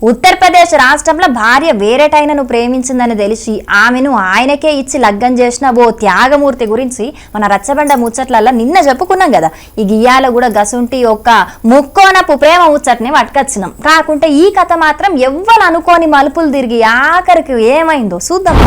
ఉత్తరప్రదేశ్ రాష్ట్రంలో భార్య వేరేటైనను ప్రేమించిందని తెలిసి ఆమెను ఆయనకే ఇచ్చి లగ్గం చేసిన ఓ త్యాగమూర్తి గురించి మన రచ్చబండ ముచ్చట్లల్లో నిన్న చెప్పుకున్నాం కదా. ఈ గియ్యాల కూడా గసుంటి ఒక ముక్కోనపు ప్రేమ ముచ్చట్ని పట్టుకొచ్చినాం. కాకుంటే ఈ కథ మాత్రం ఎవ్వరు అనుకోని మలుపులు తిరిగి ఆఖరికి ఏమైందో చూద్దాం.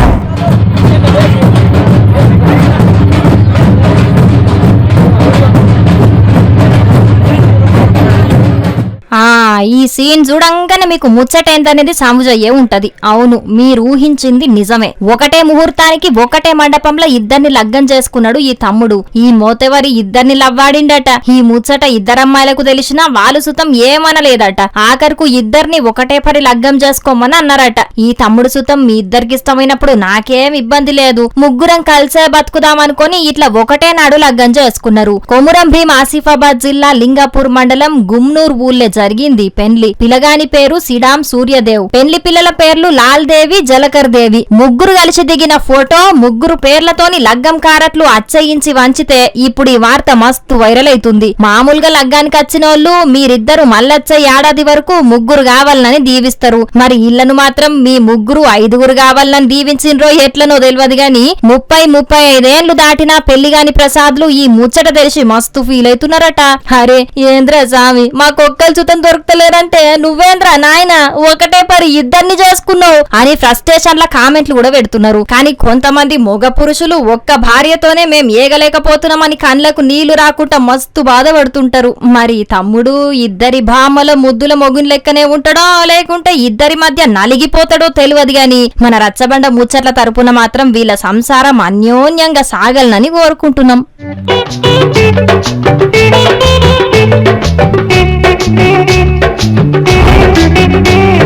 ఈ సీన్ చూడంగానే మీకు ముచ్చటేందనేది సాముజయ్యే ఉంటది. అవును, మీరు ఊహించింది నిజమే. ఒకటే ముహూర్తానికి ఒకటే మండపంలో ఇద్దరిని లగ్గం చేసుకున్నాడు ఈ తమ్ముడు. ఈ మోతెవరి ఇద్దరిని లవ్వాడిండట. ఈ ముచ్చట ఇద్దరమ్మాయిలకు తెలిసినా వాళ్ళు సుతం ఏమనలేదట. ఆఖరుకు ఇద్దరిని ఒకటే పరి లగ్గం చేసుకోమని అన్నారట. ఈ తమ్ముడు సుతం మీ ఇద్దరికి ఇష్టమైనప్పుడు నాకేం ఇబ్బంది లేదు, ముగ్గురం కలిసే బతుకుదామనుకొని ఇట్లా ఒకటే నాడు లగ్గం చేసుకున్నారు. కొమురం భీం ఆసిఫాబాద్ జిల్లా లింగాపూర్ మండలం గుమ్నూర్ ఊళ్ళే జరిగింది పెండ్లి. పిలగాని పేరు సిడాం సూర్యదేవ్. పెండ్లి పిల్లల పేర్లు లాల్ దేవి, జలకర్ దేవి. ముగ్గురు కలిసి దిగిన ఫోటో ముగ్గురు పేర్లతోని లగ్గం కారట్లు అచ్చయించి వంచితే ఇప్పుడు ఈ వార్త మస్తు వైరల్ అవుతుంది. మామూలుగా లగ్గానికి వచ్చినోళ్ళు మీరిద్దరు మళ్ళొచ్చే ఏడాది వరకు ముగ్గురు కావాలని దీవిస్తారు. మరి ఇళ్లను మాత్రం మీ ముగ్గురు ఐదుగురు కావాలని దీవించినరో ఎట్లనో తెలియదు గాని 30-35 ఏళ్లు దాటినా పెళ్లిగాని ప్రసాద్లు ఈ ముచ్చట తెలిసి మస్తు ఫీల్ అవుతున్నారట. అరే ఏంద్ర స్వామి, మాకొక్కలు చుతం దొరుకుతలేరంటే నువ్వేంద్రా నాయన ఒకటే పరి ఇద్దరిని చేసుకున్నావు అని ఫ్రస్ట్రేషన్ ల కామెంట్లు కూడా పెడుతున్నారు. కానీ కొంతమంది మొగ పురుషులు ఒక్క భార్యతోనే మేం ఏగలేకపోతున్నామని కళ్ళకు నీళ్లు రాకుండా మస్తు బాధపడుతుంటారు. మరి తమ్ముడు ఇద్దరి భామల ముద్దుల మొగుని లెక్కనే ఉంటాడో లేకుంటే ఇద్దరి మధ్య నలిగిపోతాడో తెలియదు గాని మన రచ్చబండ ముచ్చట్ల తరపున మాత్రం వీళ్ళ సంసారం అన్యోన్యంగా సాగలనని కోరుకుంటున్నాం.